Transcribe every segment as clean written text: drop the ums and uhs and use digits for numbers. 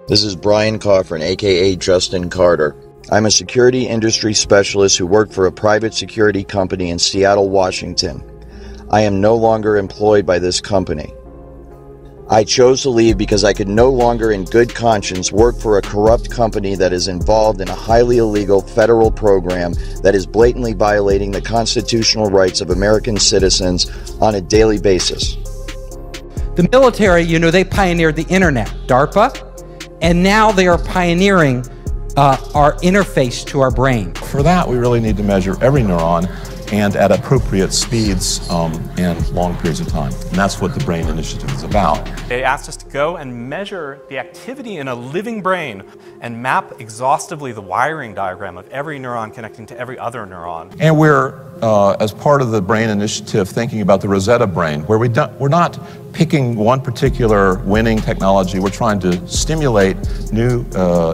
This is Brian Coffrin, aka Justin Carter. I'm a security industry specialist who worked for a private security company in Seattle, Washington. I am no longer employed by this company. I chose to leave because I could no longer in good conscience work for a corrupt company that is involved in a highly illegal federal program that is blatantly violating the constitutional rights of American citizens on a daily basis. The military, they pioneered the internet, DARPA, and now they are pioneering our interface to our brain. For that, we really need to measure every neuron and at appropriate speeds and long periods of time. And that's what the Brain Initiative is about. They asked us to go and measure the activity in a living brain and map exhaustively the wiring diagram of every neuron connecting to every other neuron. And we're, as part of the Brain Initiative, thinking about the Rosetta brain, where we're not picking one particular winning technology. We're trying to stimulate new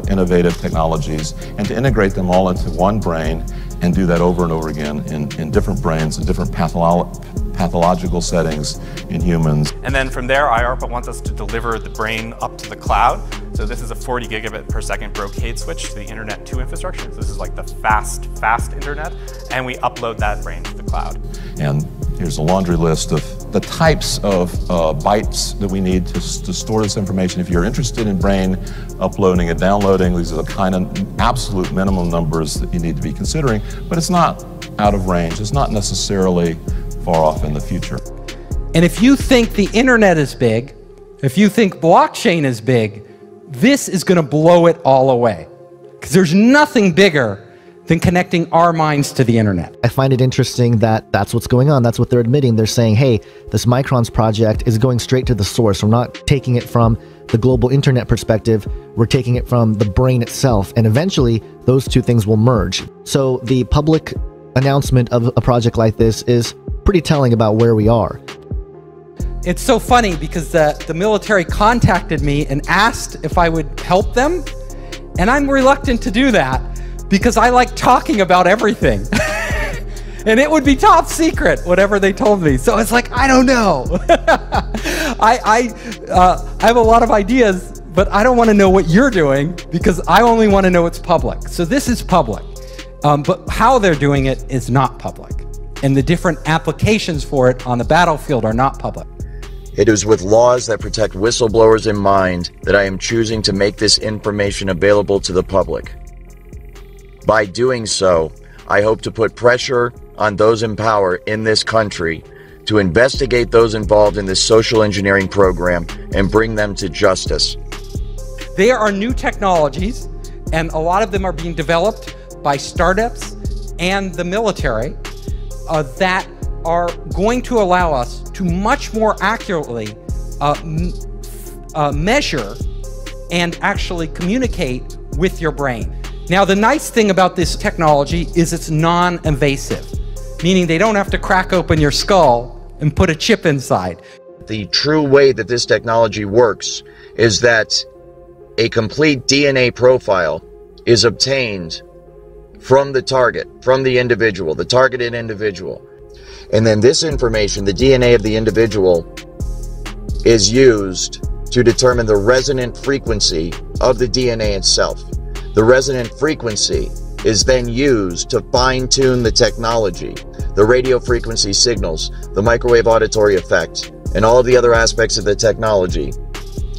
innovative technologies and to integrate them all into one brain and do that over and over again in different brains, in different pathological settings in humans. And then from there, IARPA wants us to deliver the brain up to the cloud. So this is a 40 gigabit per second brocade switch to the Internet 2 infrastructure. So this is like the fast internet. And we upload that brain to the cloud. And here's a laundry list of the types of bytes that we need to store this information. If you're interested in brain uploading and downloading, these are the kind of absolute minimum numbers that you need to be considering. But it's not out of range. It's not necessarily far off in the future. And if you think the internet is big, if you think blockchain is big, this is going to blow it all away. Because there's nothing bigger than connecting our minds to the internet. I find it interesting that that's what's going on. That's what they're admitting. They're saying, hey, this Microns project is going straight to the source. We're not taking it from the global internet perspective. We're taking it from the brain itself. And eventually, those two things will merge. So the public announcement of a project like this is pretty telling about where we are. It's so funny because the military contacted me and asked if I would help them. And I'm reluctant to do that because I like talking about everything. And it would be top secret, whatever they told me. So it's like, I don't know. I have a lot of ideas, but I don't want to know what you're doing because I only want to know it's public. So this is public. But how they're doing it is not public. And the different applications for it on the battlefield are not public. It is with laws that protect whistleblowers in mind that I am choosing to make this information available to the public. By doing so, I hope to put pressure on those in power in this country to investigate those involved in this social engineering program and bring them to justice. There are new technologies, and a lot of them are being developed by startups and the military that are going to allow us to much more accurately measure and actually communicate with your brain. Now, the nice thing about this technology is it's non-invasive, meaning they don't have to crack open your skull and put a chip inside. The true way that this technology works is that a complete DNA profile is obtained from the target, from the individual, the targeted individual. And then this information, the DNA of the individual, is used to determine the resonant frequency of the DNA itself. The resonant frequency is then used to fine-tune the technology, the radio frequency signals, the microwave auditory effect, and all of the other aspects of the technology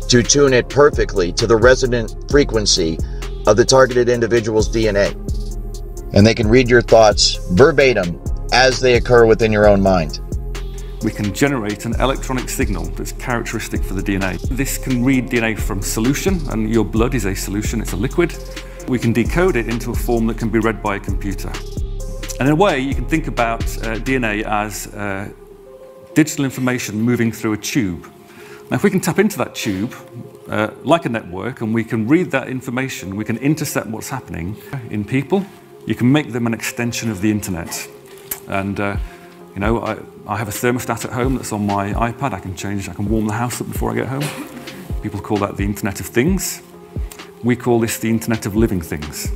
to tune it perfectly to the resonant frequency of the targeted individual's DNA. And they can read your thoughts verbatim as they occur within your own mind. We can generate an electronic signal that's characteristic for the DNA. This can read DNA from solution, and your blood is a solution, it's a liquid. We can decode it into a form that can be read by a computer. And in a way, you can think about DNA as digital information moving through a tube. Now, if we can tap into that tube, like a network, and we can read that information, we can intercept what's happening in people, you can make them an extension of the internet. And I have a thermostat at home that's on my iPad. I can warm the house up before I get home. People call that the Internet of Things. We call this the Internet of Living Things.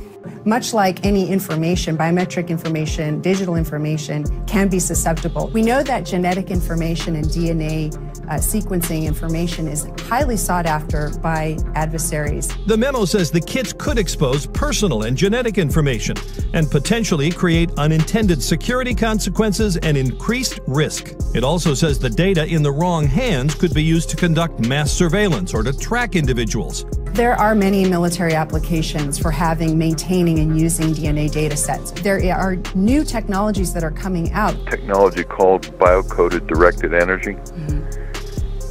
much like any information, biometric information, digital information can be susceptible. We know that genetic information and DNA sequencing information is highly sought after by adversaries. The memo says the kits could expose personal and genetic information and potentially create unintended security consequences and increased risk. It also says the data in the wrong hands could be used to conduct mass surveillance or to track individuals. There are many military applications for having, maintaining, and using DNA data sets. There are new technologies that are coming out. Technology called biocoded directed energy.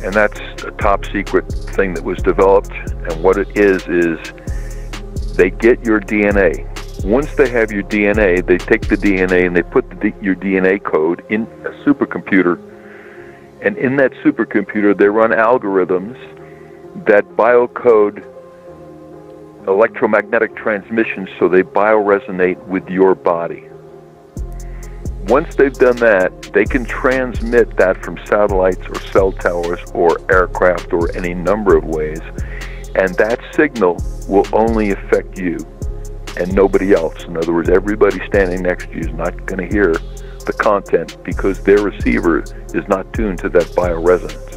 And that's a top secret thing that was developed. And what it is they get your DNA. Once they have your DNA, they take the DNA and they put your DNA code in a supercomputer. And in that supercomputer, they run algorithms that biocode electromagnetic transmissions so they bioresonate with your body. Once they've done that, they can transmit that from satellites or cell towers or aircraft or any number of ways, and that signal will only affect you and nobody else. In other words, everybody standing next to you is not going to hear the content because their receiver is not tuned to that bioresonance.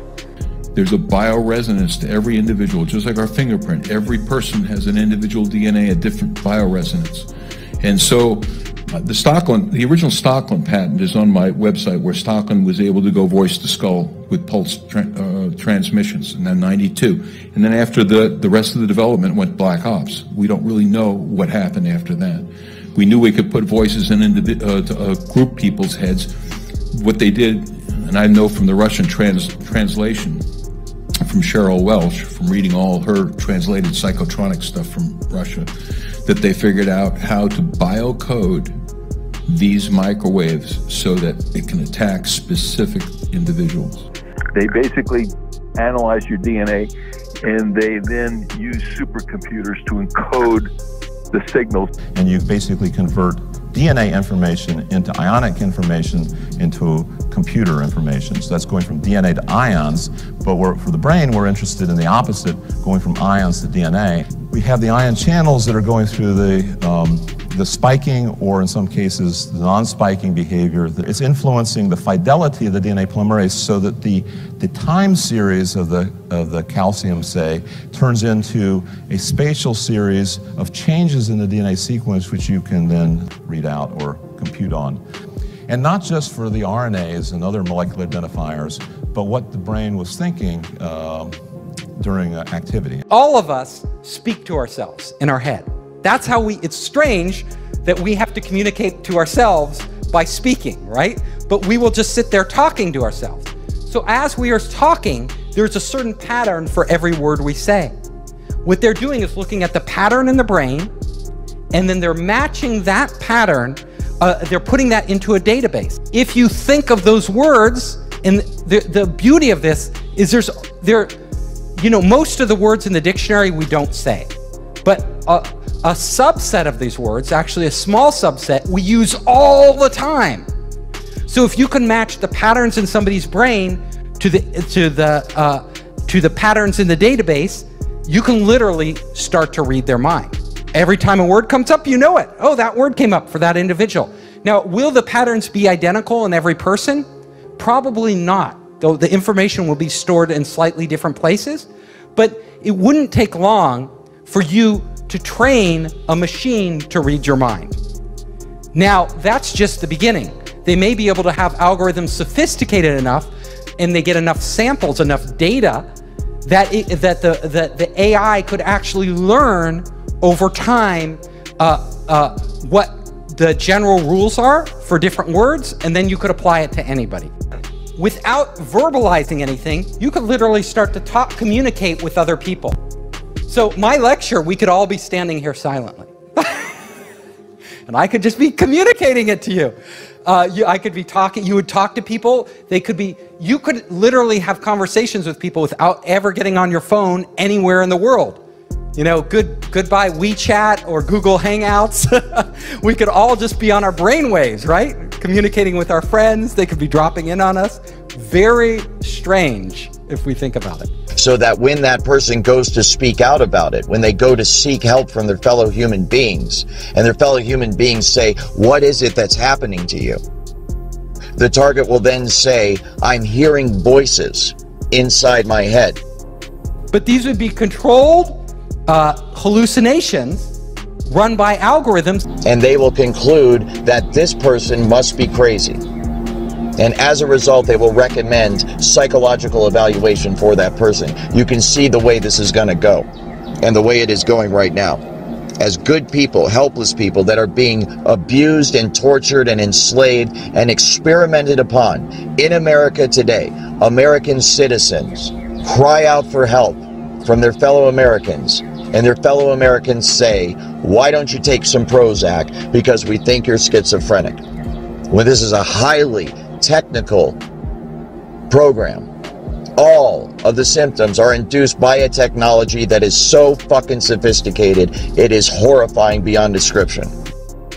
There's a bioresonance to every individual, just like our fingerprint. Every person has an individual DNA, a different bioresonance. And so the original Stockland patent is on my website, where Stockland was able to go voice to skull with pulse transmissions in 92. And then after the rest of the development went black ops. We don't really know what happened after that. We knew we could put voices in group people's heads. What they did, and I know from the Russian translation, from Cheryl Welsh, from reading all her translated psychotronic stuff from Russia, that they figured out how to biocode these microwaves so that it can attack specific individuals. They basically analyze your DNA and they then use supercomputers to encode the signals. And you basically convert DNA information into ionic information into computer information. So that's going from DNA to ions, but for the brain, we're interested in the opposite, going from ions to DNA. We have the ion channels that are going through the spiking, or in some cases, the non-spiking behavior. It's influencing the fidelity of the DNA polymerase so that the time series of the calcium, say, turns into a spatial series of changes in the DNA sequence, which you can then read out or compute on. And not just for the RNAs and other molecular identifiers, but what the brain was thinking during activity. All of us speak to ourselves in our head. That's how it's strange that we have to communicate to ourselves by speaking, right? But we will just sit there talking to ourselves. So as we are talking, there's a certain pattern for every word we say. What they're doing is looking at the pattern in the brain, and then they're matching that pattern, they're putting that into a database. If you think of those words, and the beauty of this is most of the words in the dictionary we don't say, but a subset of these words, actually a small subset, we use all the time. So if you can match the patterns in somebody's brain to the patterns in the database, you can literally start to read their mind. Every time a word comes up, you know it. Oh, that word came up for that individual. Now, will the patterns be identical in every person? Probably not, though the information will be stored in slightly different places. But it wouldn't take long for you to train a machine to read your mind. Now, that's just the beginning. They may be able to have algorithms sophisticated enough, and they get enough samples, enough data, that the AI could actually learn over time what the general rules are for different words, and then you could apply it to anybody. Without verbalizing anything, you could literally start to communicate with other people. So my lecture, we could all be standing here silently. And I could just be communicating it to you. I could be talking, you would talk to people, you could literally have conversations with people without ever getting on your phone anywhere in the world. You know, goodbye WeChat or Google Hangouts. We could all just be on our brainwaves, right? Communicating with our friends, they could be dropping in on us. Very strange if we think about it. so that when that person goes to speak out about it, when they go to seek help from their fellow human beings, and their fellow human beings say, what is it that's happening to you? The target will then say, I'm hearing voices inside my head. But these would be controlled hallucinations run by algorithms. And they will conclude that this person must be crazy. And as a result, they will recommend psychological evaluation for that person. You can see the way this is going to go, and the way it is going right now. As good people, helpless people that are being abused and tortured and enslaved and experimented upon in America today, American citizens cry out for help from their fellow Americans, and their fellow Americans say, why don't you take some Prozac because we think you're schizophrenic? When this is a highly technical program. All of the symptoms are induced by a technology that is so fucking sophisticated, it is horrifying beyond description.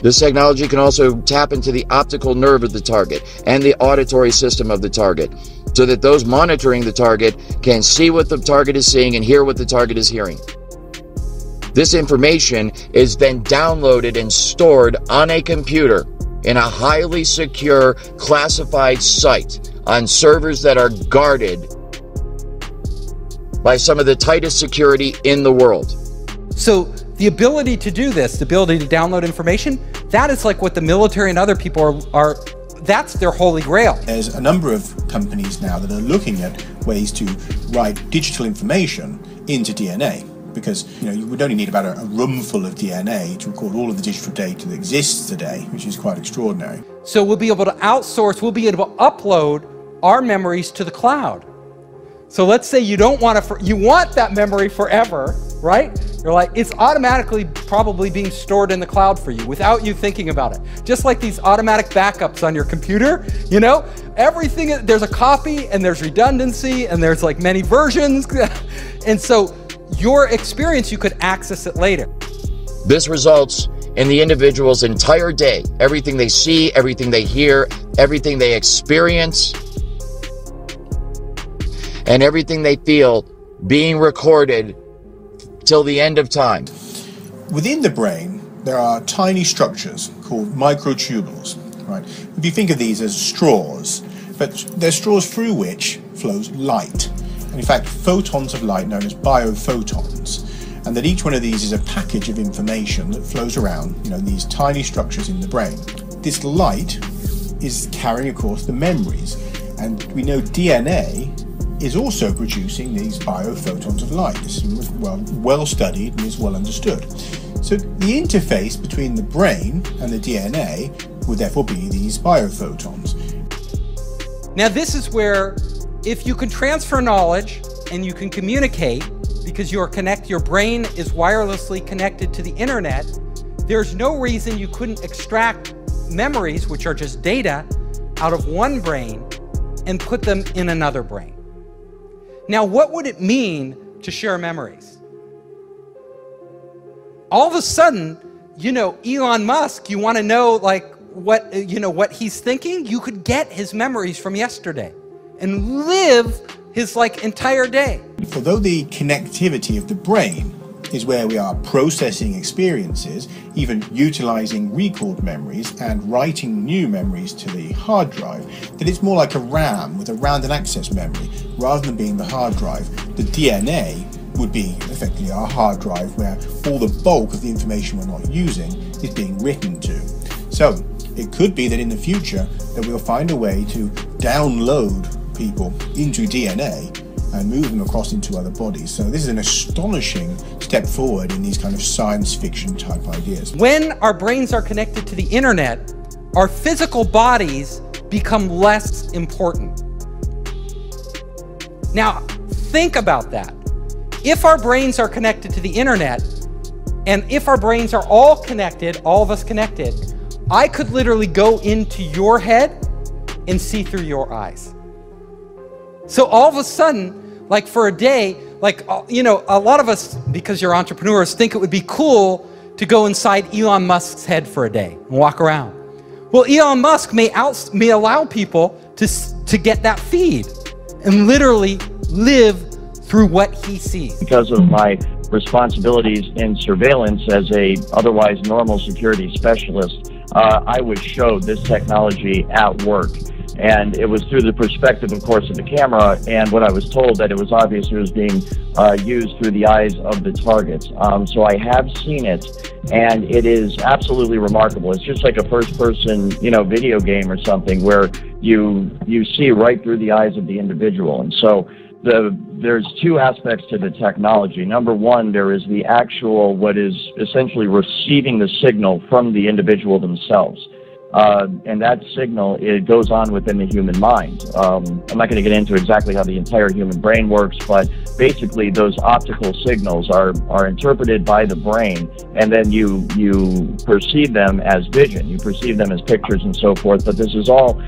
This technology can also tap into the optical nerve of the target and the auditory system of the target, so that those monitoring the target can see what the target is seeing and hear what the target is hearing. This information is then downloaded and stored on a computer in a highly secure, classified site on servers that are guarded by some of the tightest security in the world. So the ability to do this, the ability to download information, that is like what the military and other people are that's their holy grail. There's a number of companies now that are looking at ways to write digital information into DNA. Because you would only need about a room full of DNA to record all of the digital data that exists today, which is quite extraordinary. So we'll be able to outsource, we'll be able to upload our memories to the cloud. So let's say you don't want to, you want that memory forever, right? You're like, it's automatically probably being stored in the cloud for you without you thinking about it. Just like these automatic backups on your computer, everything, there's a copy and there's redundancy and there's like many versions. And so your experience, you could access it later. This results in the individual's entire day, everything they see, everything they hear, everything they experience, and everything they feel being recorded till the end of time. Within the brain, there are tiny structures called microtubules, right? If you think of these as straws, but they're straws through which flows light. And in fact, photons of light known as biophotons. And that each one of these is a package of information that flows around, these tiny structures in the brain. This light is carrying, of course, the memories. And we know DNA is also producing these biophotons of light. This is well studied and is well understood. So the interface between the brain and the DNA would therefore be these biophotons. Now this is where, if you can transfer knowledge and you can communicate, because your brain is wirelessly connected to the internet, there's no reason you couldn't extract memories, which are just data, out of one brain and put them in another brain. Now, what would it mean to share memories? All of a sudden, Elon Musk, you want to know what he's thinking? You could get his memories from yesterday and live his entire day. Although the connectivity of the brain is where we are processing experiences, even utilizing recalled memories and writing new memories to the hard drive, that it's more like a RAM with a random access memory rather than being the hard drive. The DNA would be effectively our hard drive where all the bulk of the information we're not using is being written to. So it could be that in the future that we'll find a way to download people into DNA and move them across into other bodies. So this is an astonishing step forward in these kind of science fiction type ideas. When our brains are connected to the internet, our physical bodies become less important. Now, think about that. If our brains are connected to the internet, and if our brains are all connected, all of us connected, I could literally go into your head and see through your eyes. So all of a sudden, for a day, a lot of us, because you're entrepreneurs, think it would be cool to go inside Elon Musk's head for a day and walk around. Well, Elon Musk may allow people to get that feed and literally live through what he sees. Because of my responsibilities in surveillance as a otherwise normal security specialist, I was showed this technology at work. And it was through the perspective, of course, of the camera, and what I was told that it was obvious it was being used through the eyes of the targets. So I have seen it, and it is absolutely remarkable. It's just like a first-person, video game or something where you see right through the eyes of the individual. And so there's two aspects to the technology. Number one, there is the actual, what is essentially receiving the signal from the individual themselves. And that signal, it goes on within the human mind. I'm not going to get into exactly how the entire human brain works, but basically those optical signals are interpreted by the brain, and then you perceive them as vision, you perceive them as pictures and so forth, but this is all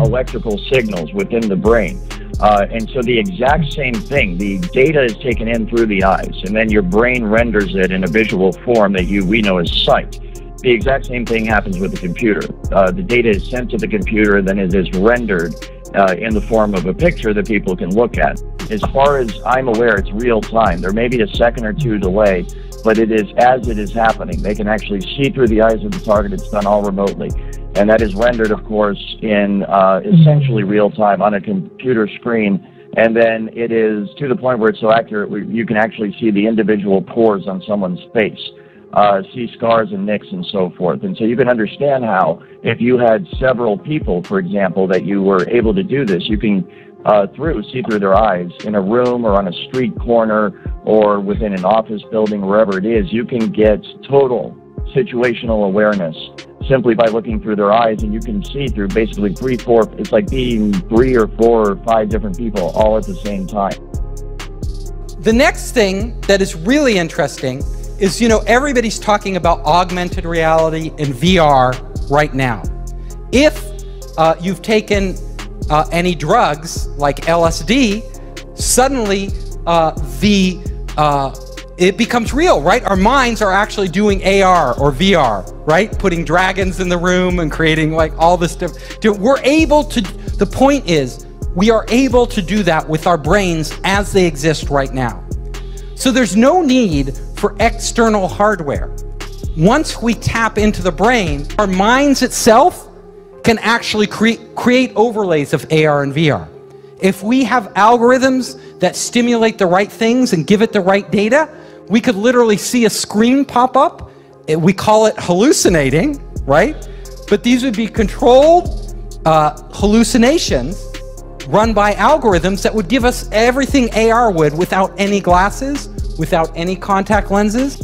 electrical signals within the brain. And so the exact same thing, the data is taken in through the eyes, and then your brain renders it in a visual form that we know as sight. The exact same thing happens with the computer. The data is sent to the computer, then it is rendered in the form of a picture that people can look at. As far as I'm aware, it's real time. There may be a second or two delay, but it is as it is happening. They can actually see through the eyes of the target. It's done all remotely. And that is rendered, of course, in essentially real time on a computer screen. And then it is to the point where it's so accurate, you can actually see the individual pores on someone's face. See scars and nicks and so forth. And so you can understand how if you had several people, for example, that you were able to do this, you can see through their eyes in a room or on a street corner or within an office building, wherever it is. You can get total situational awareness simply by looking through their eyes, and you can see through basically it's like being 3 or 4 or 5 different people all at the same time. The next thing that is really interesting is, everybody's talking about augmented reality and VR right now. If you've taken any drugs like LSD, suddenly it becomes real, right? Our minds are actually doing AR or VR, right? Putting dragons in the room and creating like all this stuff. We're able to, the point is, we are able to do that with our brains as they exist right now. So there's no need for external hardware. Once we tap into the brain, our minds itself can actually create overlays of AR and VR. If we have algorithms that stimulate the right things and give it the right data, we could literally see a screen pop up. We call it hallucinating, right? But these would be controlled hallucinations run by algorithms that would give us everything AR would without any glasses, without any contact lenses.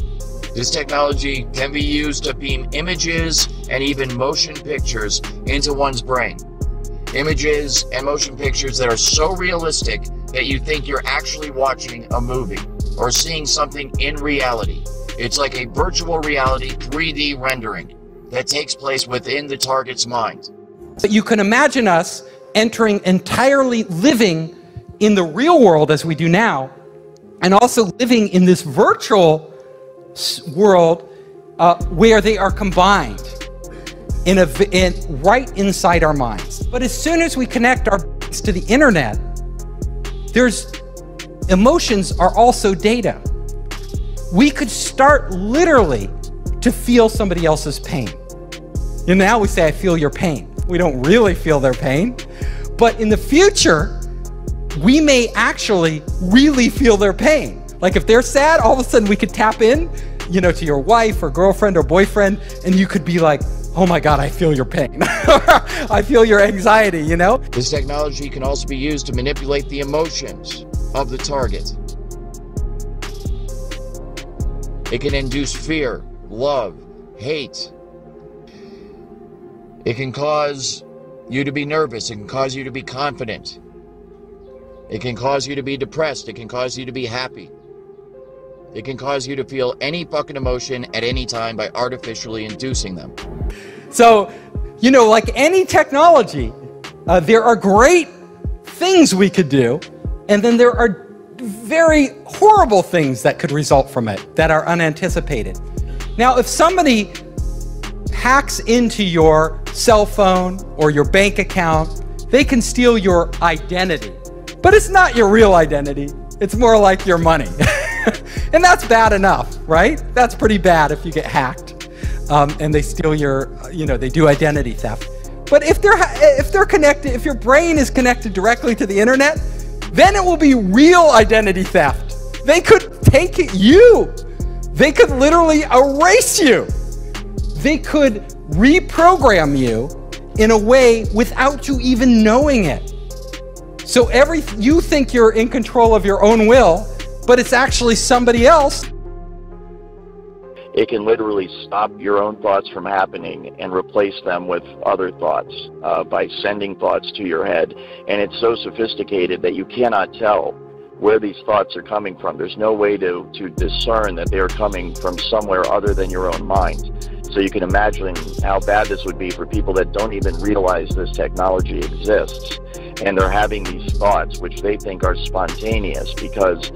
This technology can be used to beam images and even motion pictures into one's brain. Images and motion pictures that are so realistic that you think you're actually watching a movie or seeing something in reality. It's like a virtual reality 3D rendering that takes place within the target's mind. But you can imagine us entering entirely living in the real world as we do now, and also living in this virtual world where they are combined right inside our minds. But as soon as we connect our brains to the internet, emotions are also data. We could start literally to feel somebody else's pain. And now we say, I feel your pain. We don't really feel their pain. But in the future, we may actually really feel their pain. Like if they're sad, all of a sudden we could tap in, to your wife or girlfriend or boyfriend, and you could be like, oh my God, I feel your pain. I feel your anxiety, This technology can also be used to manipulate the emotions of the target. It can induce fear, love, hate. It can cause you to be nervous. It can cause you to be confident. It can cause you to be depressed. It can cause you to be happy. It can cause you to feel any fucking emotion at any time by artificially inducing them. So, like any technology, there are great things we could do, and then there are very horrible things that could result from it that are unanticipated. Now, if somebody hacks into your cell phone or your bank account, they can steal your identity. But it's not your real identity. It's more like your money. And that's bad enough, right? That's pretty bad if you get hacked and they steal your, they do identity theft. But if they're connected, if your brain is connected directly to the internet, then it will be real identity theft. They could take you. They could literally erase you. They could reprogram you in a way without you even knowing it. So you think you're in control of your own will, but it's actually somebody else. It can literally stop your own thoughts from happening and replace them with other thoughts by sending thoughts to your head. And it's so sophisticated that you cannot tell where these thoughts are coming from. There's no way to discern that they're coming from somewhere other than your own mind. So you can imagine how bad this would be for people that don't even realize this technology exists. And they're having these thoughts, which they think are spontaneous, because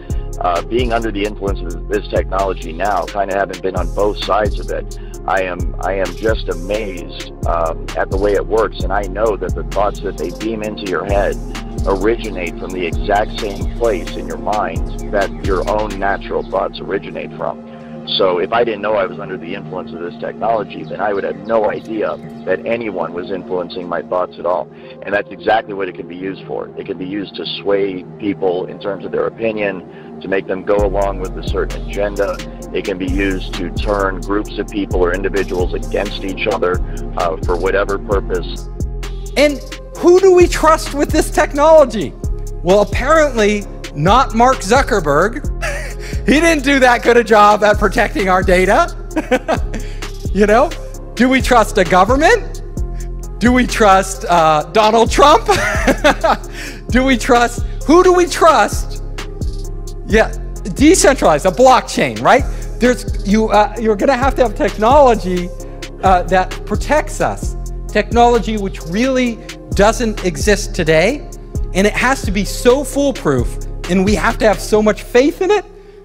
being under the influence of this technology now, kind of having been on both sides of it, I am just amazed at the way it works. And I know that the thoughts that they beam into your head originate from the exact same place in your mind that your own natural thoughts originate from. So if I didn't know I was under the influence of this technology, then I would have no idea that anyone was influencing my thoughts at all. And that's exactly what it can be used for. It can be used to sway people in terms of their opinion, to make them go along with a certain agenda. It can be used to turn groups of people or individuals against each other for whatever purpose. And who do we trust with this technology? Well, apparently not Mark Zuckerberg. He didn't do that good a job at protecting our data. Do we trust a government? Do we trust Donald Trump? Who do we trust? Yeah, decentralized, a blockchain, right? You're gonna have to have technology that protects us. Technology which really doesn't exist today, and it has to be so foolproof, and we have to have so much faith in it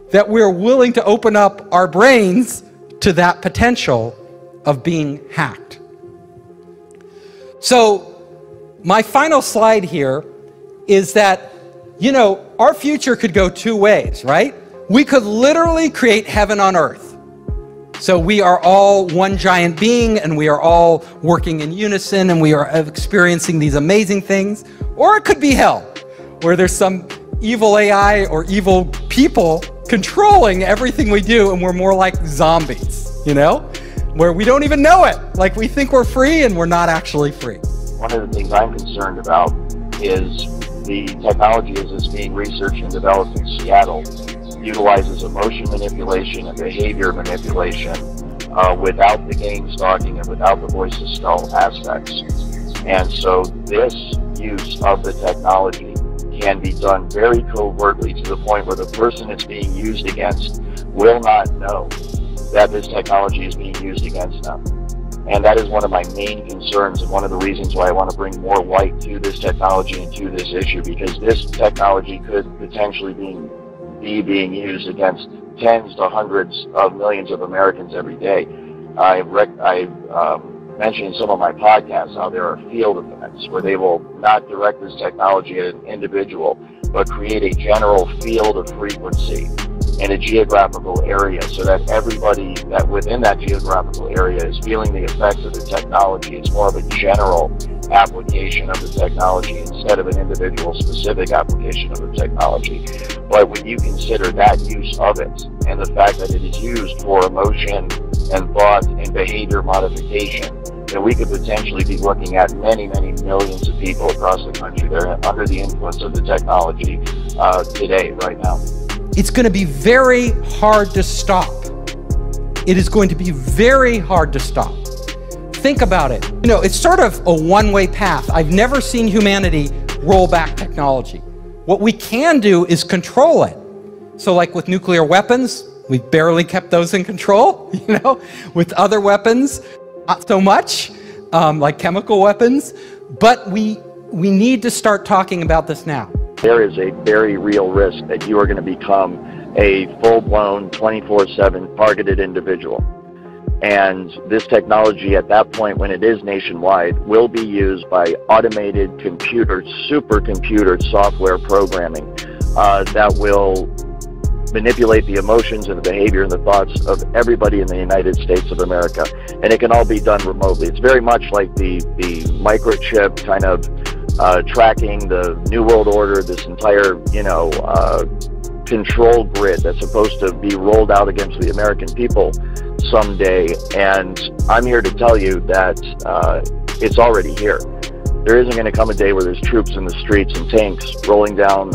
that we're willing to open up our brains to that potential of being hacked. So my final slide here is that, our future could go two ways, right? We could literally create heaven on earth. So we are all one giant being, and we are all working in unison, and we are experiencing these amazing things. Or it could be hell, where there's some evil AI or evil people controlling everything we do, and we're more like zombies, where we don't even know it. Like, we think we're free, and we're not actually free. One of the things I'm concerned about is the technology as it's being researched and developed in Seattle utilizes emotion manipulation and behavior manipulation without the game stalking and without the voice to skull aspects. And so this use of the technology can be done very covertly to the point where the person it's being used against will not know that this technology is being used against them. And that is one of my main concerns, and one of the reasons why I want to bring more light to this technology and to this issue, because this technology could potentially be being used against tens to hundreds of millions of Americans every day. I've mentioned in some of my podcasts how there are field events where they will not direct this technology at an individual, but create a general field of frequency in a geographical area so that everybody that within that geographical area is feeling the effects of the technology. It's more of a general application of the technology instead of an individual specific application of the technology. But when you consider that use of it and the fact that it is used for emotion and thought and behavior modification, then we could potentially be looking at many, many millions of people across the country that are under the influence of the technology today, right now. It's going to be very hard to stop. It is going to be very hard to stop. Think about it. It's sort of a one-way path. I've never seen humanity roll back technology. What we can do is control it. So like with nuclear weapons, we've barely kept those in control, with other weapons, not so much, like chemical weapons, but we need to start talking about this now. There is a very real risk that you are going to become a full-blown 24/7 targeted individual. And this technology at that point, when it is nationwide, will be used by automated computers, supercomputer software programming that will manipulate the emotions and the behavior and the thoughts of everybody in the United States of America. And it can all be done remotely. It's very much like the microchip kind of tracking the New World Order, this entire, control grid that's supposed to be rolled out against the American people someday. And I'm here to tell you that it's already here. There isn't going to come a day where there's troops in the streets and tanks rolling down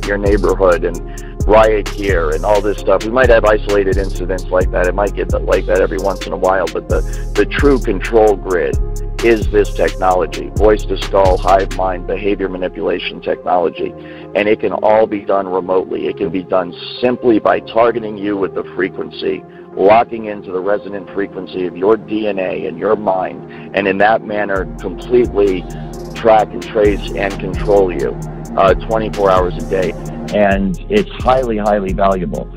your neighborhood and riot gear and all this stuff. We might have isolated incidents like that. It might get like that every once in a while, but the true control grid is this technology, voice to skull, hive mind, behavior manipulation technology, and it can all be done remotely. It can be done simply by targeting you with the frequency, locking into the resonant frequency of your DNA and your mind, and in that manner completely track and trace and control you 24 hours a day. And it's highly, highly valuable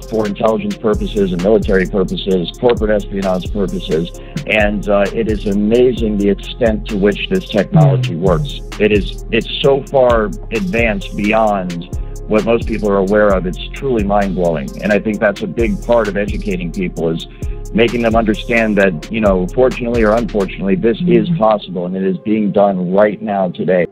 for intelligence purposes and military purposes, corporate espionage purposes, and it is amazing the extent to which this technology works. It's so far advanced beyond what most people are aware of. It's truly mind-blowing, and I think that's a big part of educating people, is making them understand that, fortunately or unfortunately, this is possible, and it is being done right now today.